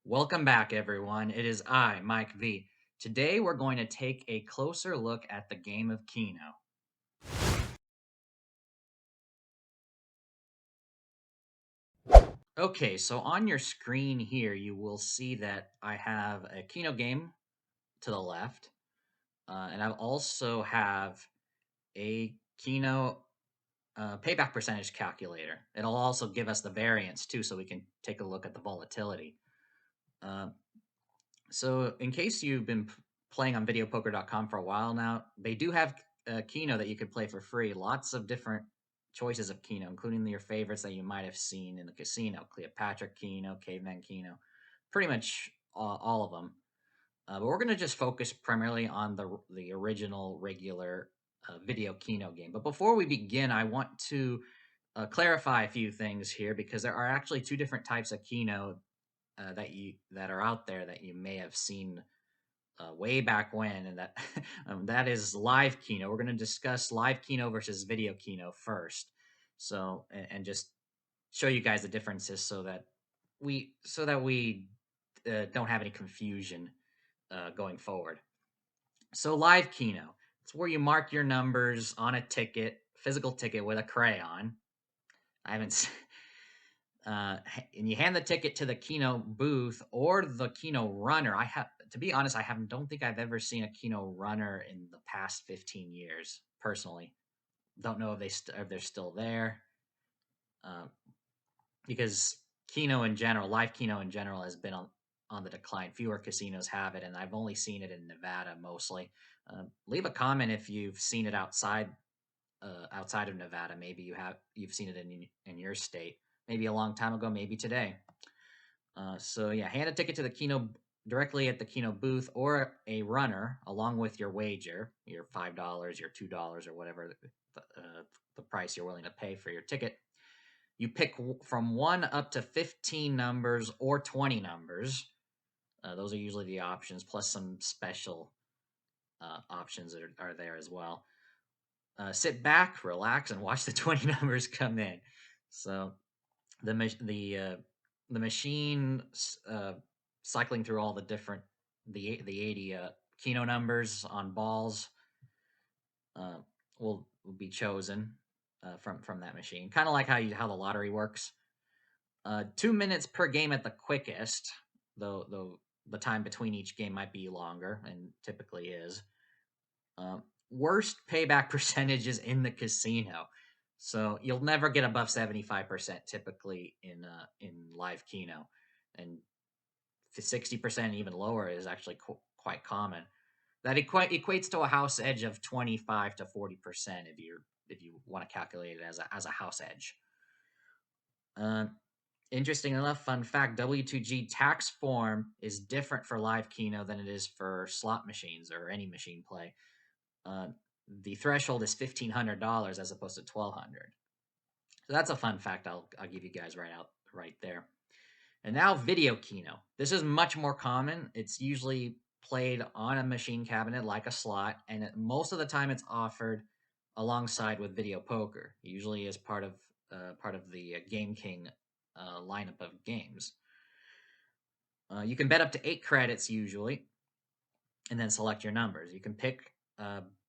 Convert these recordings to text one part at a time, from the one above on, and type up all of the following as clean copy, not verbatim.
Welcome back, everyone. It is I, Mike V. Today, we're going to take a closer look at the game of Keno. Okay, so on your screen here, you will see that I have a Keno game to the left, and I also have a Keno payback percentage calculator. It'll also give us the variance too, so we can take a look at the volatility. Uh, So, in case you've been playing on videopoker.com for a while now, they do have Keno that you could play for free. Lots of different choices of Keno, including your favorites that you might have seen in the casino: Cleopatra Keno, Caveman Keno, pretty much all of them. But we're going to just focus primarily on the original regular video Keno game. But before we begin, I want to clarify a few things here because there are actually two different types of Keno that are out there that you may have seen way back when, and that that is live Keno. We're going to discuss live Keno versus video Keno first, so and just show you guys the differences so that we don't have any confusion going forward. So live Keno, it's where you mark your numbers on a ticket, physical ticket with a crayon. I haven't and you hand the ticket to the Keno booth or the Keno runner. I have to be honest, I haven't don't think I've ever seen a Keno runner in the past 15 years personally. Don't know if if they're still there. Uh, because Keno in general, live Keno in general has been on the decline. Fewer casinos have it, and I've only seen it in Nevada mostly. Leave a comment if you've seen it outside of Nevada. Maybe you've seen it in your state. Maybe a long time ago, maybe today. So yeah, hand a ticket to the Keno directly at the Keno booth or a runner along with your wager, your $5, your $2, or whatever the price you're willing to pay for your ticket. You pick from 1 up to 15 numbers or 20 numbers. Those are usually the options, plus some special options that are there as well. Sit back, relax, and watch the 20 numbers come in. So the the machine cycling through all the different the 80 Keno numbers on balls uh, will be chosen from that machine, kind of like how the lottery works. 2 minutes per game at the quickest, though the time between each game might be longer and typically is. Worst payback percentages in the casino. So you'll never get above 75% typically in live Keno, and 60% even lower is actually quite common. That equates to a house edge of 25 to 40% if you want to calculate it as a house edge. Uh, Interesting enough, fun fact: W2G tax form is different for live Keno than it is for slot machines or any machine play. Uh, the threshold is $1,500 as opposed to $1,200. So that's a fun fact I'll give you guys right there. And now video Keno. This is much more common. It's usually played on a machine cabinet like a slot, and most of the time it's offered alongside with video poker. Usually as part of the Game King lineup of games. You can bet up to 8 credits usually, and then select your numbers. You can pick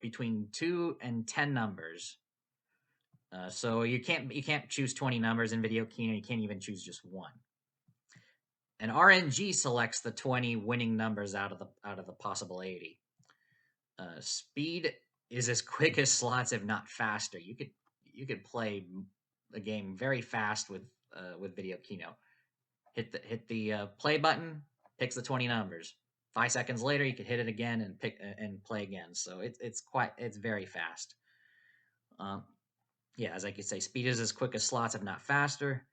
between 2 and 10 numbers. So you can't choose 20 numbers in video Keno. You can't even choose just one. And RNG selects the 20 winning numbers out of the possible 80. Speed is as quick as slots, if not faster. You could play the game very fast with video Keno. Hit the play button, picks the 20 numbers. 5 seconds later, you could hit it again and pick and play again. So it's very fast. Yeah, as I could say, speed is as quick as slots, if not faster.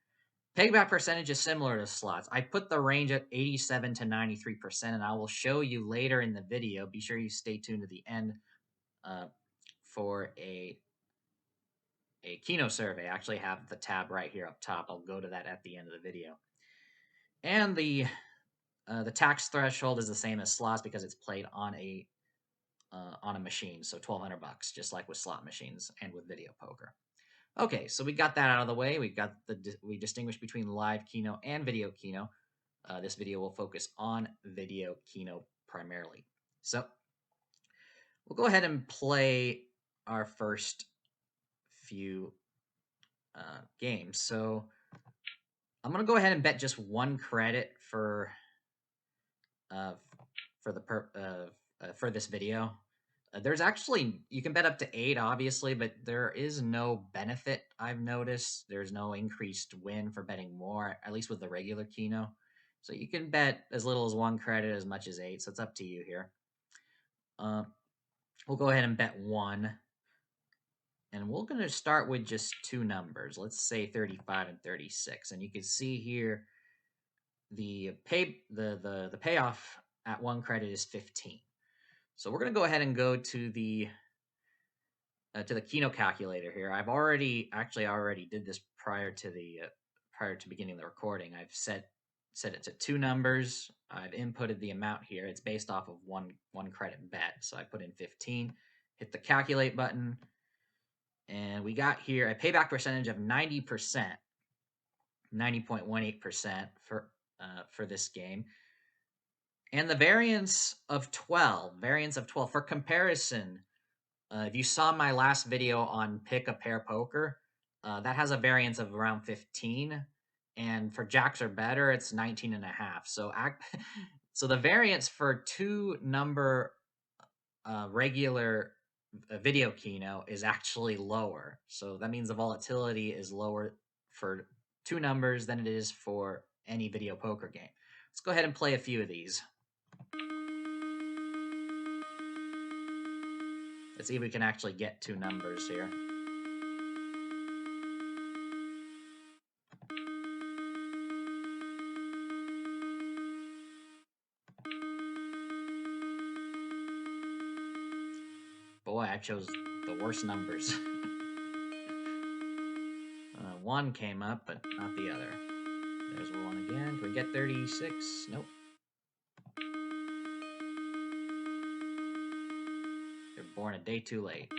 Payback percentage is similar to slots. I put the range at 87 to 93%, and I will show you later in the video. Be sure you stay tuned to the end uh, for a Keno survey. I actually have the tab right here up top. I'll go to that at the end of the video. And the tax threshold is the same as slots because it's played on a machine, so $1,200, just like with slot machines and with video poker. Okay, so we got that out of the way. We distinguish between live Keno and video Keno. This video will focus on video Keno primarily. So we'll go ahead and play our first few games. So I'm gonna go ahead and bet just 1 credit for uh, for this video. There's actually, you can bet up to 8, obviously, but there is no benefit I've noticed. There's no increased win for betting more, at least with the regular Keno. So you can bet as little as 1 credit, as much as 8. So it's up to you here. We'll go ahead and bet 1. And we're going to start with just 2 numbers. Let's say 35 and 36. And you can see here the payoff at 1 credit is 15. So we're going to go ahead and go to the Keno calculator here. I've already did this prior to beginning the recording. I've set it to 2 numbers. I've inputted the amount here. It's based off of one credit bet. So I put in 15, hit the calculate button, and we got here a payback percentage of 90%, 90.18% for this game. And the variance of 12. For comparison, if you saw my last video on pick a pair poker, that has a variance of around 15. And for jacks or better, it's 19 and a half. So so the variance for 2 number regular video Keno is actually lower. So that means the volatility is lower for 2 numbers than it is for any video poker game. Let's go ahead and play a few of these. Let's see if we can actually get 2 numbers here. Boy, I chose the worst numbers. 1 came up, but not the other. There's 1 again. Can we get 36? Nope. You're born a day too late.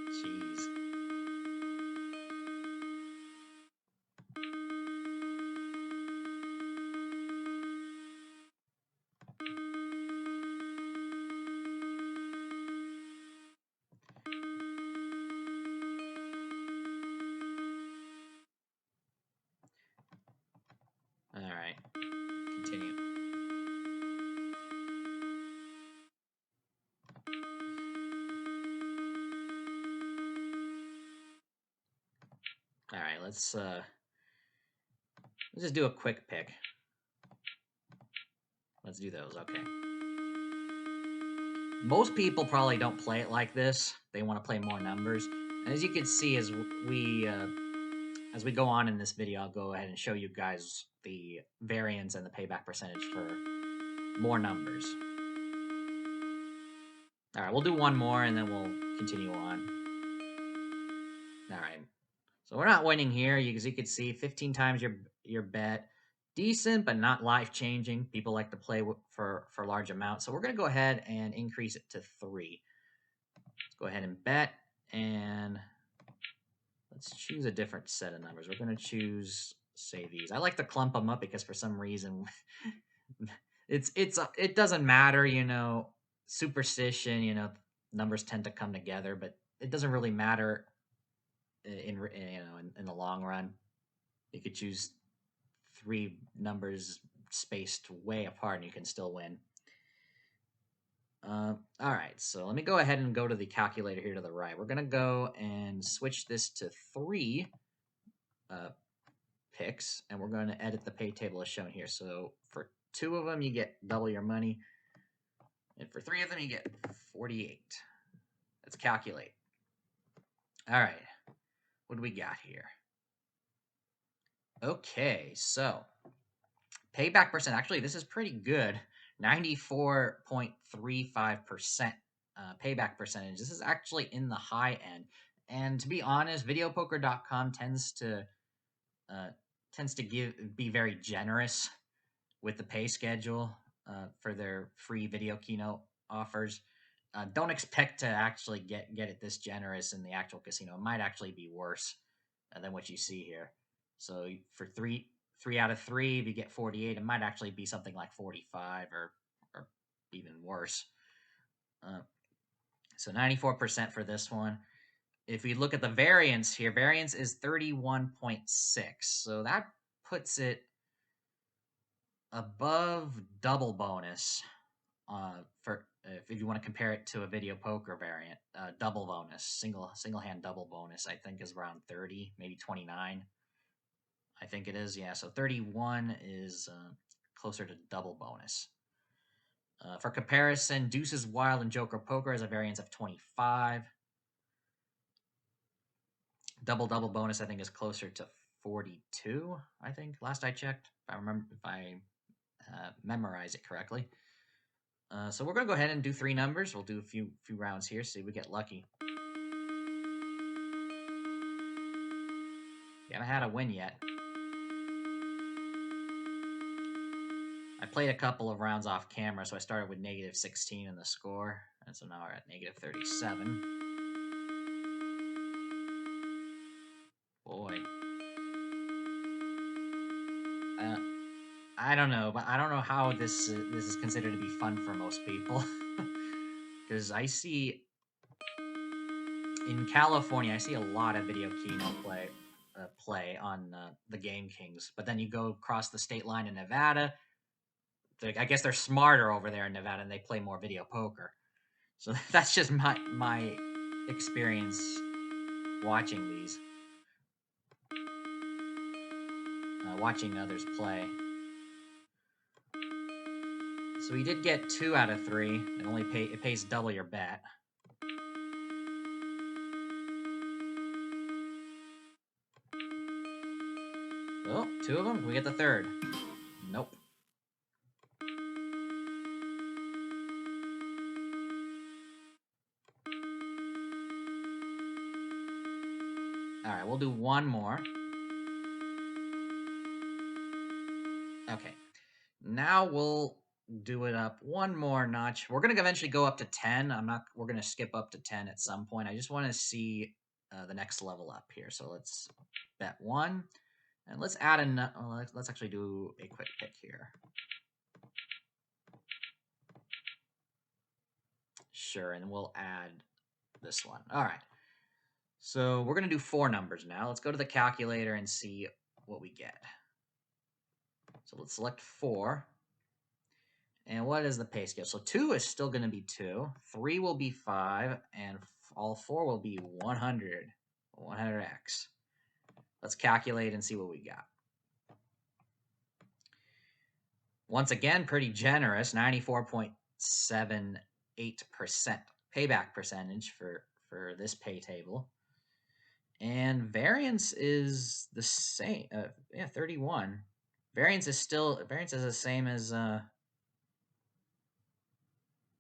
Jeez. All right. Continue. All right, let's just do a quick pick. Let's do those. Okay. Most people probably don't play it like this. They want to play more numbers. And as you can see, as we go on in this video, I'll go ahead and show you guys the variance and the payback percentage for more numbers. All right, we'll do 1 more and then we'll continue on. All right. So we're not winning here. As you can see, 15 times your bet. Decent, but not life-changing. People like to play for large amounts. So we're going to go ahead and increase it to 3. Let's go ahead and bet, and let's choose a different set of numbers. We're going to choose, say, these. I like to clump them up because for some reason it doesn't matter, superstition, numbers tend to come together, but it doesn't really matter in the long run. You could choose 3 numbers spaced way apart and you can still win. All right, so let me go ahead and go to the calculator here to the right. We're going to go and switch this to 3 picks, and we're going to edit the pay table as shown here. So for 2 of them, you get double your money, and for 3 of them, you get 48. Let's calculate. All right, what do we got here? Okay, so payback percent. Actually, this is pretty good. 94.35% payback percentage. This is actually in the high end. And to be honest, videopoker.com tends to be very generous with the pay schedule for their free video Keno offers. Don't expect to actually get it this generous in the actual casino. It might actually be worse than what you see here. So for three out of three, if you get 48, it might actually be something like 45 or even worse. So 94% for this one. If we look at the variance here, variance is 31.6. So that puts it above double bonus. For if you want to compare it to a video poker variant, double bonus, single hand double bonus, I think is around 30, maybe 29. I think it is, yeah. So 31 is closer to double bonus. For comparison, Deuces Wild and Joker Poker has a variance of 25. Double bonus, I think, is closer to 42. I think last I checked, if I memorize it correctly. So we're gonna go ahead and do three numbers. We'll do a few rounds here, see if we get lucky. We haven't had a win yet. I played a couple of rounds off camera, so I started with negative 16 in the score, and so now we're at negative 37. Boy. I don't know, but I don't know how this is considered to be fun for most people. Because I see in California, I see a lot of video Keno play on the Game Kings, but then you go across the state line in Nevada. I guess they're smarter over there in Nevada, and they play more video poker. So that's just my experience watching these, watching others play. So we did get 2 out of 3. It pays double your bet. Oh, 2 of them. We get the third. Nope. All right, we'll do one more. Okay. Now we'll do it up one more notch. We're gonna eventually go up to 10. We're gonna skip up to 10 at some point. I just want to see the next level up here. So let's bet 1, and let's add let's actually do a quick pick here. Sure, and we'll add this one. All right. So we're gonna do 4 numbers now. Let's go to the calculator and see what we get. So let's select 4. And what is the pay scale? So 2 is still going to be 2. 3 will be 5. And all 4 will be 100. 100x. Let's calculate and see what we got. Once again, pretty generous. 94.78% payback percentage for this pay table. And variance is the same. 31. Variance is the same as...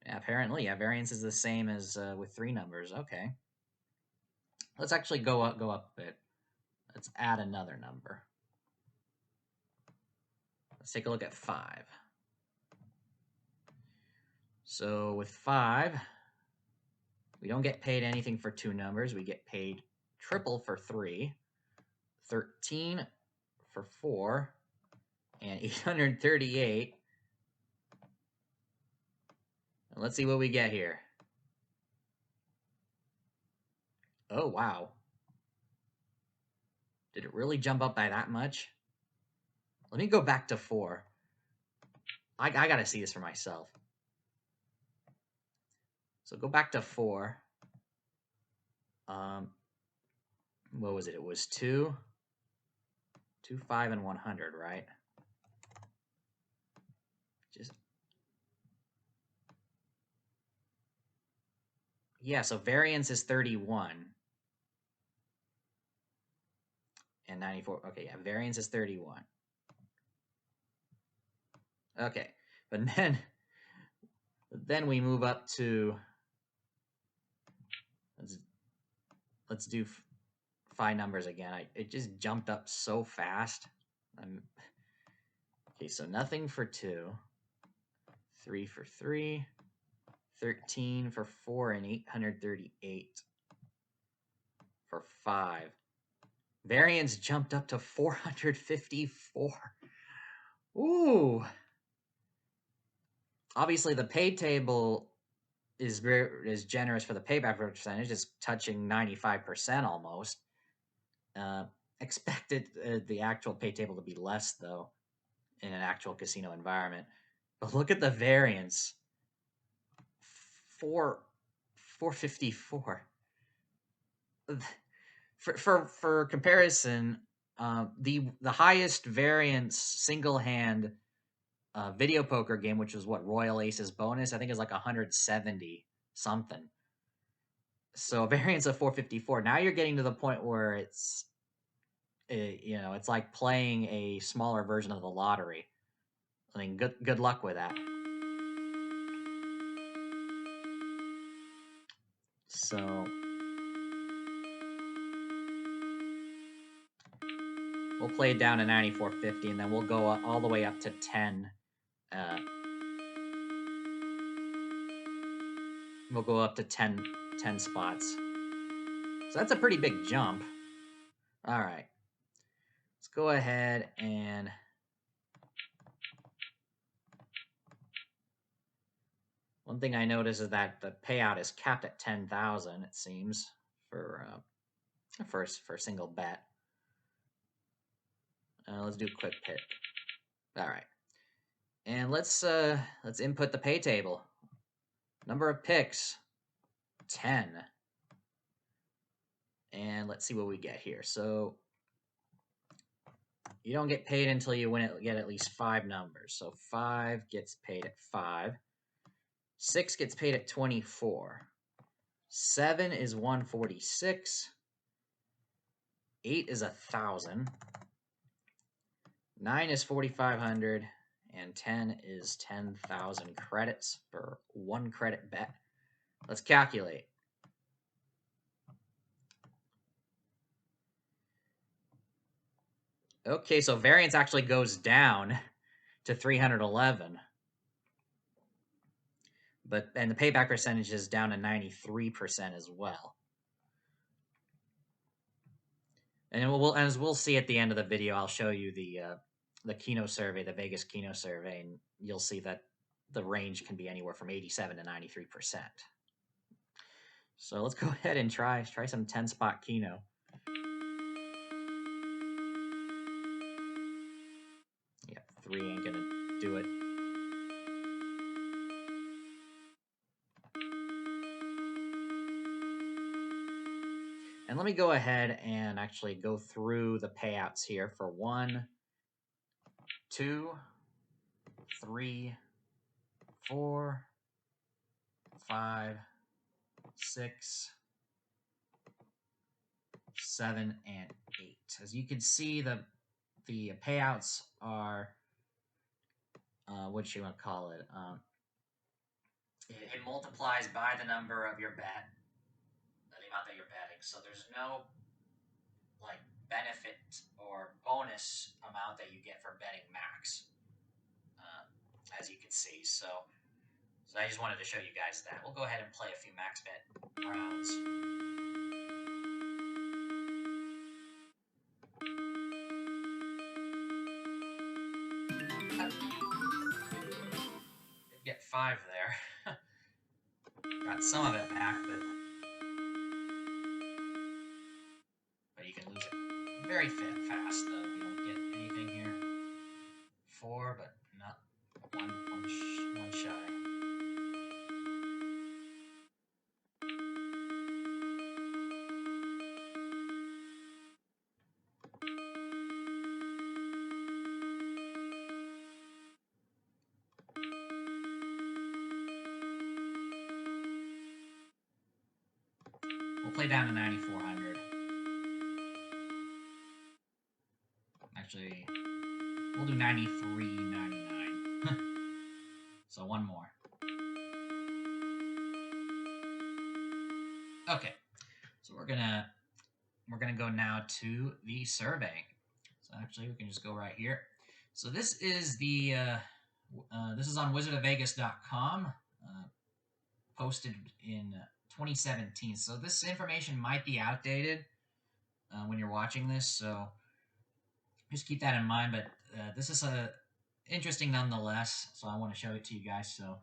Yeah, apparently, yeah, variance is the same as with 3 numbers. Okay. Let's actually go up a bit. Let's add another number. Let's take a look at 5. So with 5, we don't get paid anything for 2 numbers. We get paid triple for 3, 13 for 4, and 838. And let's see what we get here. Oh, wow. Did it really jump up by that much? Let me go back to 4. I gotta see this for myself. So go back to 4. What was it? It was 2, 5, and 100, right? Yeah, so variance is 31. And 94. Okay, yeah, variance is 31. Okay, but then we move up to, let's do 5 numbers again. It just jumped up so fast. Okay, so nothing for 2, 3 for 3, 13 for 4 and 838 for 5. Variance jumped up to 454. Ooh. Obviously, the pay table is generous for the payback percentage. It's touching 95% almost. Expected the actual pay table to be less, though, in an actual casino environment. But look at the variance. 454. For comparison, the highest variance single hand video poker game, which was what, Royal Aces bonus, I think is like 170 something. So a variance of 454. Now you're getting to the point where it's it's like playing a smaller version of the lottery. I mean, good luck with that. So we'll play it down to 94.50, and then we'll go all the way up to 10. We'll go up to 10 spots. So that's a pretty big jump. All right. Let's go ahead and one thing I noticed is that the payout is capped at 10,000. It seems for a single bet. Let's do a quick pick. All right, and let's input the pay table. Number of picks, 10, and let's see what we get here. So you don't get paid until you get at least 5 numbers. So 5 gets paid at 5. 6 gets paid at 24. 7 is 146. 8 is 1,000. 9 is 4,500. And 10 is 10,000 credits for 1 credit bet. Let's calculate. Okay, so variance actually goes down to 311. And the payback percentage is down to 93% as well. And as we'll see at the end of the video, I'll show you the Keno survey, the Vegas Keno survey, and you'll see that the range can be anywhere from 87 to 93%. So let's go ahead and try some 10-spot Keno. Yeah, 3 ain't gonna do it. And let me go ahead and actually go through the payouts here for 1, 2, 3, 4, 5, 6, 7, and 8. As you can see, the payouts are what you want to call it. It multiplies by the number of your bet, the amount that you're betting. So there's no like benefit or bonus amount that you get for betting max, as you can see. So I just wanted to show you guys that. We'll go ahead and play a few max bet rounds. Did get 5 there. Got some of it back, but you can lose it very fast, though. You don't get anything here. 4, but not one shy. We'll play down to 9,400. Actually, we'll do 93.99. So 1 more. Okay, so we're gonna go now to the survey. So actually, we can just go right here. So this is the this is on wizardofvegas.com. posted in 2017. So this information might be outdated when you're watching this. So just keep that in mind. But this is interesting nonetheless. So I want to show it to you guys. So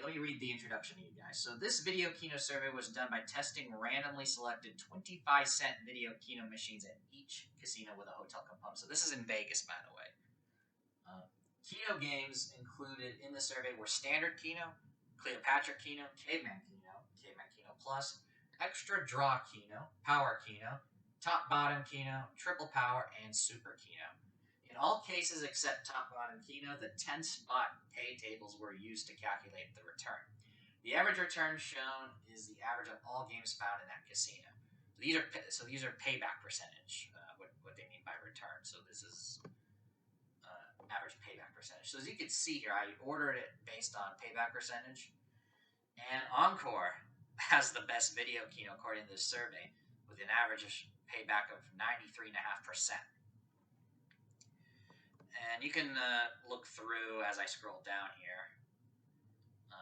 let me read the introduction to you guys. So this video Keno survey was done by testing randomly selected 25-cent video Keno machines at each casino with a hotel component. So this is in Vegas, by the way. Keno games included in the survey were Standard Keno, Cleopatra Keno, Caveman Keno Plus, Extra Draw Keno, Power Keno, Top Bottom Keno, Triple Power, and Super Keno. In all cases except Top Bottom Keno, the 10-spot pay tables were used to calculate the return. The average return shown is the average of all games found in that casino. So these are payback percentage. What they mean by return. So this is average payback percentage. So as you can see here, I ordered it based on payback percentage, and Encore has the best video Keno according to this survey, with an average payback of 93.5%. And you can look through as I scroll down here.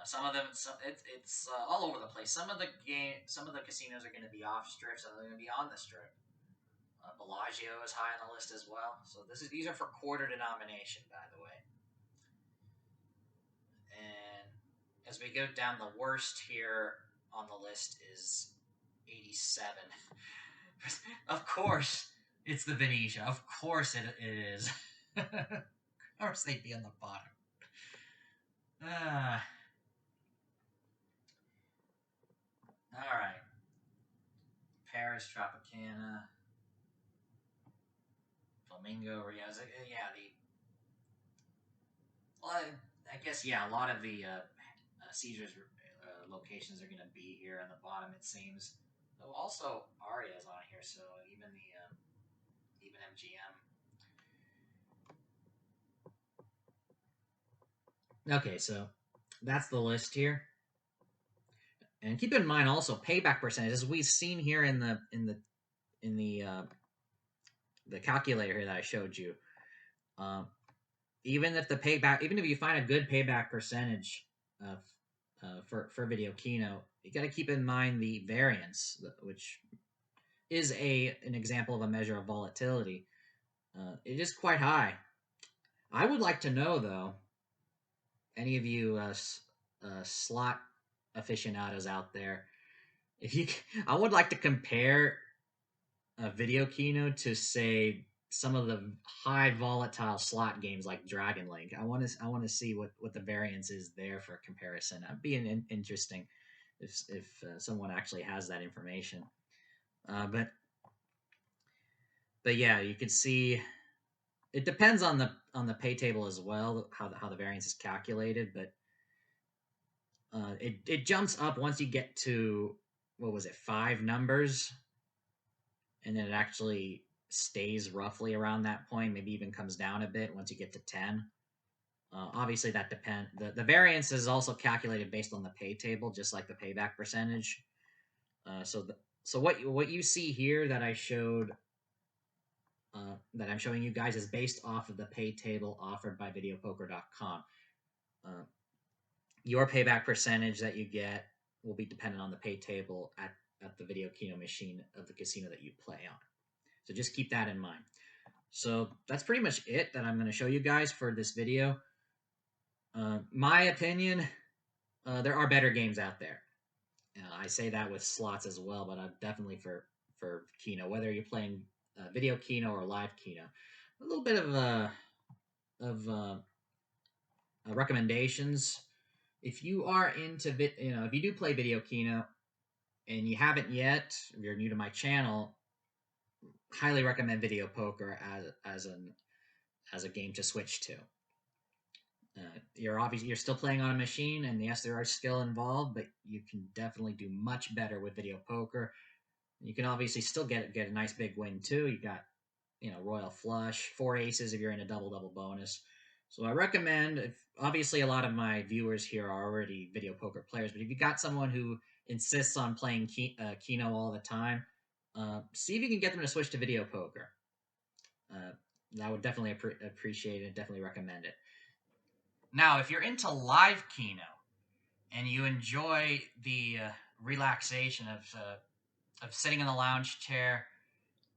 Some of them, it's all over the place. Some of the casinos are going to be off strip, some of them are going to be on the strip. Bellagio is high on the list as well. So these are for quarter denomination, by the way. And as we go down, the worst here on the list is 87. Of course, it's the Venetia. Of course it is. Of course they'd be on the bottom. All right. Paris, Tropicana, Flamingo, Riaz. Yeah, I guess, yeah, a lot of the Caesars locations are going to be here on the bottom, it seems. Though also Aria's on here, so even even MGM. Okay, so that's the list here. And keep in mind also payback percentage, as we've seen here in the calculator here that I showed you. Even if you find a good payback percentage for video Keno, you got to keep in mind the variance, which is an example of a measure of volatility. It is quite high. I would like to know, though, any of you slot aficionados out there, I would like to compare a video Keno to, say, some of the high volatile slot games like Dragon Link. I want to see what the variance is there for comparison. That'd be interesting if someone actually has that information. But yeah, you can see it depends on the pay table as well, how the variance is calculated. But it jumps up once you get to, what was it, 5 numbers, and then it actually stays roughly around that point, maybe even comes down a bit once you get to 10. Obviously, that depends. The variance is also calculated based on the pay table, just like the payback percentage. So what you see here that I showed, that I'm showing you guys, is based off of the pay table offered by VideoPoker.com. Your payback percentage that you get will be dependent on the pay table at the video Keno machine of the casino that you play on. So just keep that in mind. So that's pretty much it that I'm going to show you guys for this video. My opinion, there are better games out there. I say that with slots as well, but definitely for Keno, whether you're playing video Keno or live Keno. A little bit of recommendations. If you are into if you do play video Keno and you haven't yet, if you're new to my channel, highly recommend video poker as a game to switch to. You're still playing on a machine, and yes, there are skill involved, but you can definitely do much better with video poker. You can obviously still get a nice big win too. You got royal flush, 4 aces if you're in a double bonus. So I recommend, obviously a lot of my viewers here are already video poker players, but if you got someone who insists on playing Keno all the time, see if you can get them to switch to video poker. I would definitely appreciate it, definitely recommend it. Now, if you're into live Keno, and you enjoy the relaxation of sitting in the lounge chair,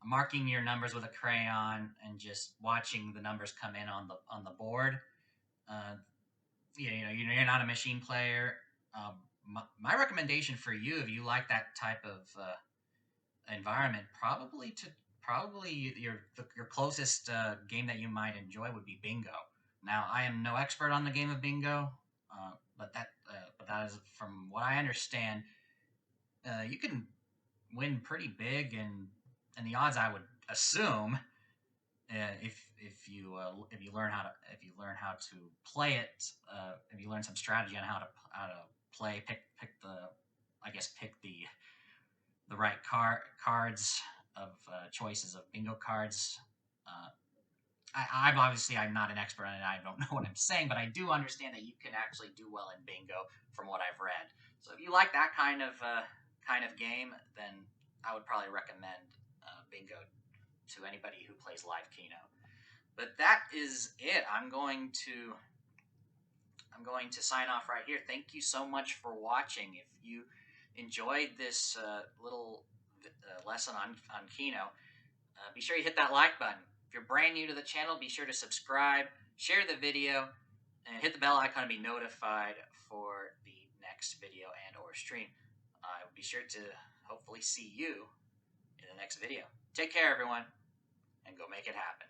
marking your numbers with a crayon, and just watching the numbers come in on the board. Uh, you're not a machine player. My recommendation for you, if you like that type of environment, probably your closest game that you might enjoy would be bingo. Now, I am no expert on the game of bingo, but that is from what I understand. You can win pretty big, and the odds I would assume, if you learn how to play it, if you learn some strategy on how to play, pick the I guess pick the right cards of choices of bingo cards. Uh, I'm not an expert on it. I don't know what I'm saying, but I do understand that you can actually do well in bingo from what I've read. So if you like that kind of game, then I would probably recommend bingo to anybody who plays live Keno. But that is it. I'm going to sign off right here. Thank you so much for watching. If you enjoyed this little lesson on Keno, be sure you hit that like button. If you're brand new to the channel, be sure to subscribe, share the video, and hit the bell icon to be notified for the next video and or stream. I will be sure to hopefully see you in the next video. Take care, everyone, and go make it happen.